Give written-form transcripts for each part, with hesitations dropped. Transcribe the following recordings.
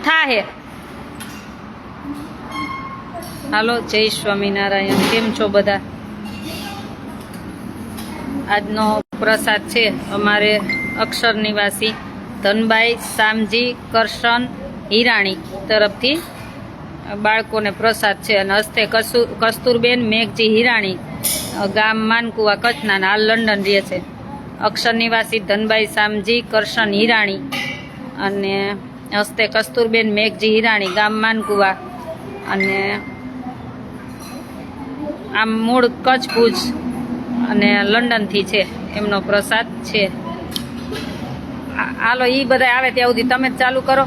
થાહે. હાલો, જય સ્વામિનારાયણ. કેમ છો બધા? આજનો પ્રસાદ છે અમારે અક્ષર નિવાસી ધનબાઈ શામજી કરશન હિરાણી તરફથી બાળકોને પ્રસાદ છે. અને હસ્તે કસ્તુરબેન મેઘજી હિરાણી, ગામ માનકુવા, કચ્છના, હાલ લંડન રહે છે. અક્ષર નિવાસી ધનબાઈ શામજી કરશન હિરાણી અને હસ્તે કસ્તુરબેન મેઘજી હિરાણી, ગામ માનકુવા, અને આમ મૂળ કચ્છ ભુજ અને લંડનથી છે. એમનો પ્રસાદ છે. હાલો, એ બધા આવે ત્યાં સુધી તમે જ ચાલુ કરો.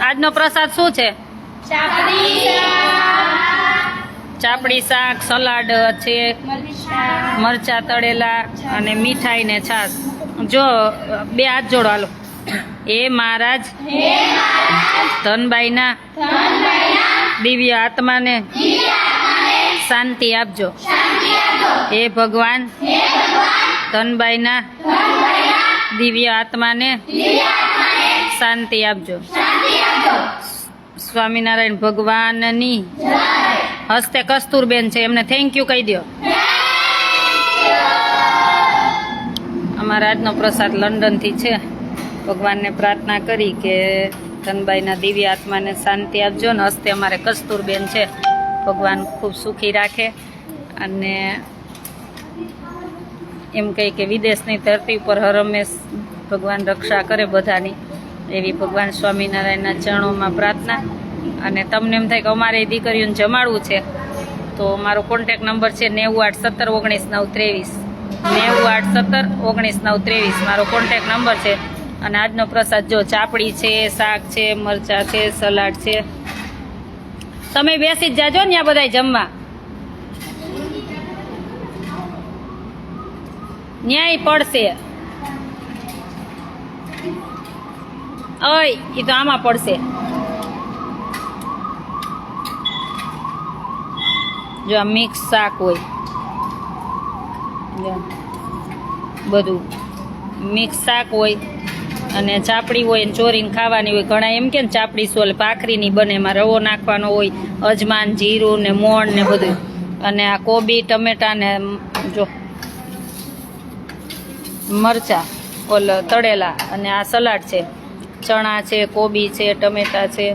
આજનો પ્રસાદ શું છે? ચાપડી શાક, સલાડ છે, મરચા તળેલા અને મીઠાઈ ને છાશ. જો બે હાથ જોડો. હાલો. હે મહારાજ, ધનબાઈના દિવ્ય આત્માને શાંતિ આપજો. હે ભગવાન, ધનબાઈના દિવ્ય આત્માને શાંતિ આપજો. સ્વામિનારાયણ ભગવાનની હસ્તે કસ્તુરબેન છે, એમને થેન્ક યુ કહી દો. અમારા આજનો પ્રસાદ લંડનથી છે. ભગવાનને પ્રાર્થના કરી કે ધનબાઈના દિવ્ય આત્માને શાંતિ આપજો. ને હસ્તે અમારે કસ્તુરબેન છે, ભગવાન ખૂબ સુખી રાખે અને એમ કહે કે વિદેશની ધરતી ઉપર હર હંમેશ ભગવાન રક્ષા કરે બધાની, એવી ભગવાન સ્વામિનારાયણના ચરણોમાં પ્રાર્થના. અને તમને એમ થાય કે અમારે દીકરીઓને જમાડવું છે તો મારો કોન્ટેક નંબર છે 981719 9191719 મારો કોન્ટેક નંબર છે. અને આજનો પ્રસાદ જો ચાપડી છે, શાક છે, મરચા છે, સલાડ છે. તમે બેસી જ જાજો ને ત્યાં બધા જમવા. ન્યાય પડશે. ઓય, એ તો આમાં પડશે. જો આ મિક્સ શાક હોય, બધું મિક્સ શાક હોય અને ચાપડી હોય, ચોરીને ખાવાની હોય. ઘણા એમ કે ને ચાપડી સોલ ભાખરીની બને, એમાં રવો નાખવાનો હોય, અજમાન, જીરું ને મોણ ને બધું. અને આ કોબી, ટમેટા ને જો મરચા ઓલ તળેલા, અને આ સલાડ છે, ચણા છે, કોબી છે, ટમેટા છે.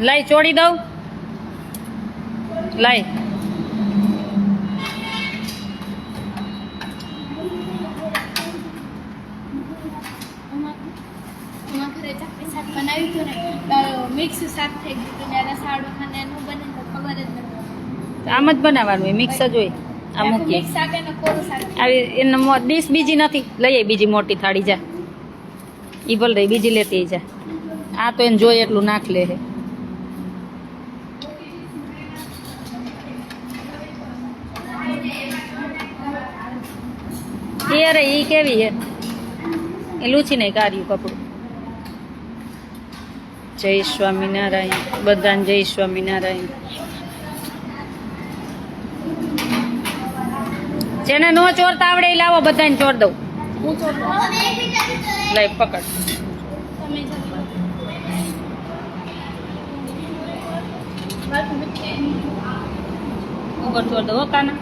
લાઈ ચોડી દઉં, લાઈ. આમ જ બનાવવાનું હોય, મિક્સ જ હોય. આ મૂકીએ આવી એને ડીશ બીજી નથી, લઈએ બીજી મોટી થાળી. જા ઈ ભલે રહી, બીજી લેતી જા. આ તો એને જોઈએ એટલું નાખ લે. હે અરે ઈ કેવી હે, એ લૂછી નહીં કાર્યું કપડું. જય સ્વામિનારાયણ બધાને, જય સ્વામિનારાયણ. જેને નો ચોરતા આવડે એ લાવો, બધાને ચોર દઉં. લઈ પકડ. ઉપર ચોર દો કાના,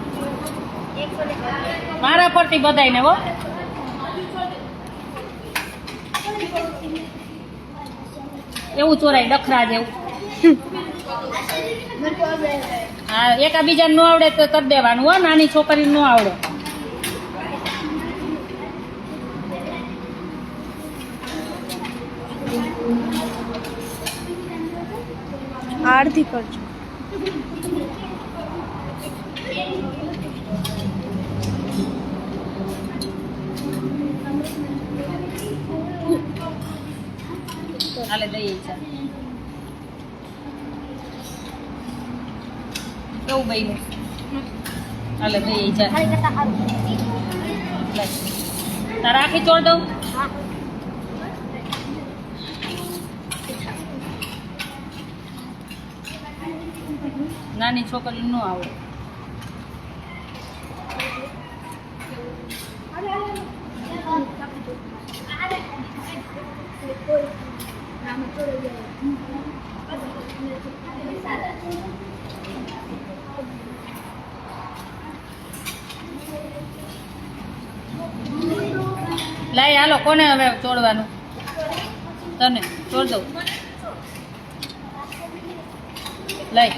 મારા પરથી બધાને. હો એવું ચોરાય ડખરા જેવું. હા, એકા બીજાને ન આવડે તો કરી દેવાનું. હો નાની છોકરીને ન આવડે. અડધી કરજો. હાલે દઈએ ચા કેવું બન્યું? હાલે દઈએ ચા તારે આખી ચોળ દઉં? નાની છોકરી ન આવડે. લાય હાલો કોને હવે ચોડવાનું? તને ચોડ દઉં. લઈ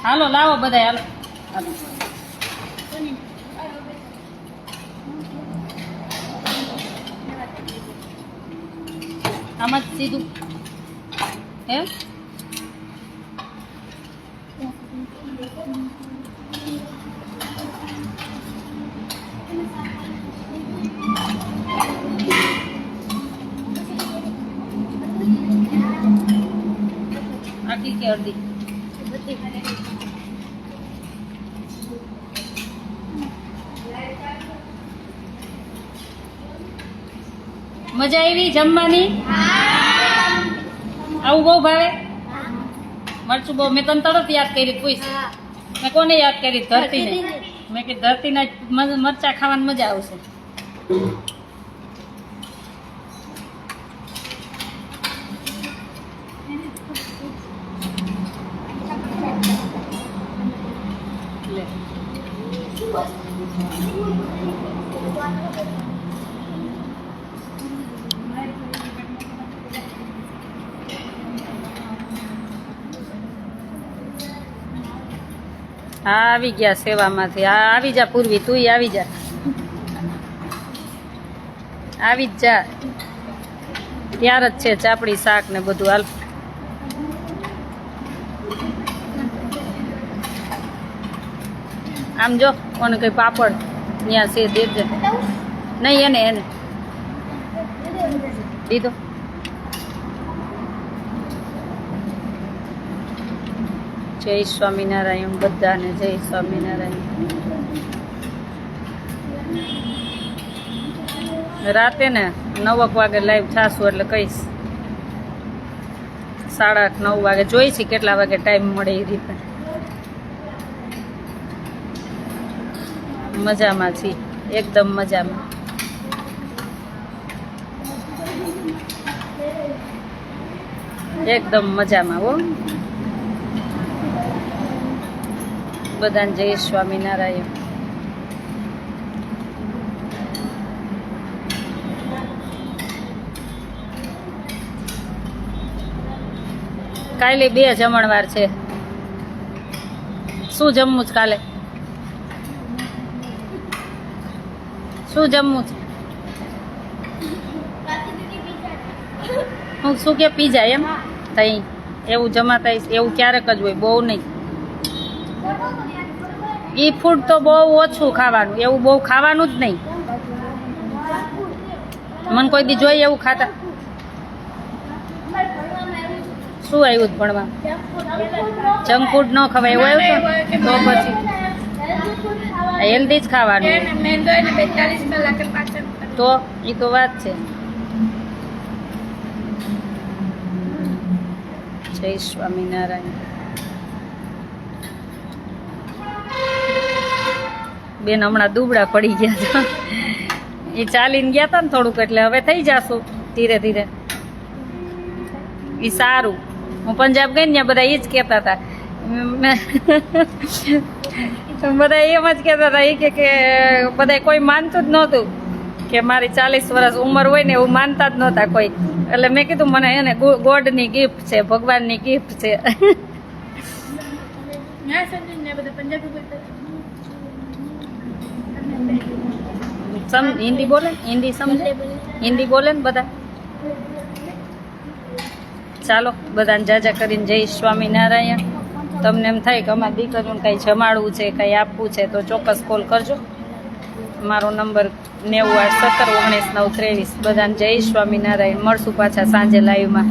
હાલો લાવો બધા હાલો. આમાં જ સીધું હે આખી કે અડધી? મજા આવી જમવાની? આવું બહુ ભાવે? મરચું બહુ. મેં તને તરત યાદ કરી. પૂછ મેં કોને યાદ કરી? ધરતીને. મેં કીધું ધરતીના મરચા ખાવાની મજા આવશે. હા આવી ગયા સેવામાંથી. હા આવી જા પૂર્વી, તુંય આવી જા. આવી જ જા. ત્યાર જ છે ચાપડી શાક ને બધું. હાલ આમ જો કોને કઈ પાપડ ત્યાં છે દેજે. નહીં એને દીધો. જય સ્વામિનારાયણ બધાને. જય સ્વામિનારાયણ. રાતે ને 9 વાગે લાઈવ થાશું એટલે કહીશ. 8:30 9 વાગે જોઈ છે કેટલા વાગે ટાઈમ મળે એ રીતે. મજામાં છીએ એકદમ મજામાં. એકદમ મજામાં હો. બધાને જય સ્વામિનારાયણ. કાલે 2 જમણવાર છે. શું જમવું છે કાલે? શું જમવું છે? હું શું કે પીઝા એમ? તઈ એવું જમાતા એવું ક્યારેક જ હોય, બહુ નહીં. ઈ ફૂડ તો બહુ ઓછું ખાવાનું. એવું બહુ ખાવાનું જ નહીં. મને કોઈ દી જોઈએ એવું ખાતા? શું આવ્યું ભણવા? જંક ફૂડ ન ખવાય એવું આવ્યું તો પછી હેલ્ધી જ ખાવાનું. તો એ તો વાત છે. જય સ્વામિનારાયણ. બેન હમણાં દુબળા પડી ગયા હતા. એ ચાલીને ગયા હતા ને થોડુંક, એટલે હવે થઈ જશું ધીરે ધીરે. એ સારું. હું પંજાબ ગઈ ને ત્યાં બધા એ જ કહેતા હતા. બધા એમ જ કહેતા હતા. એ કે બધા કોઈ માનતું જ નહોતું કે મારી 40 વર્ષ ઉંમર હોય ને એવું માનતા જ નહોતા કોઈ. એટલે મેં કીધું મને એને ગોડની ગિફ્ટ છે, ભગવાનની ગિફ્ટ છે. હિન્દી બોલે, હિન્દી સમજે, હિન્દી બોલે ને બધા ચાલો બધાને જાજા કરીને જય સ્વામિનારાયણ. તમને એમ થાય કે અમારી દીકરીઓને કંઈ જમાડવું છે, કંઈ આપવું છે તો ચોક્કસ કોલ કરજો. મારો નંબર 90 17 19 9 23. બધાને જય સ્વામિનારાયણ. મળશું પાછા સાંજે લાઈવમાં.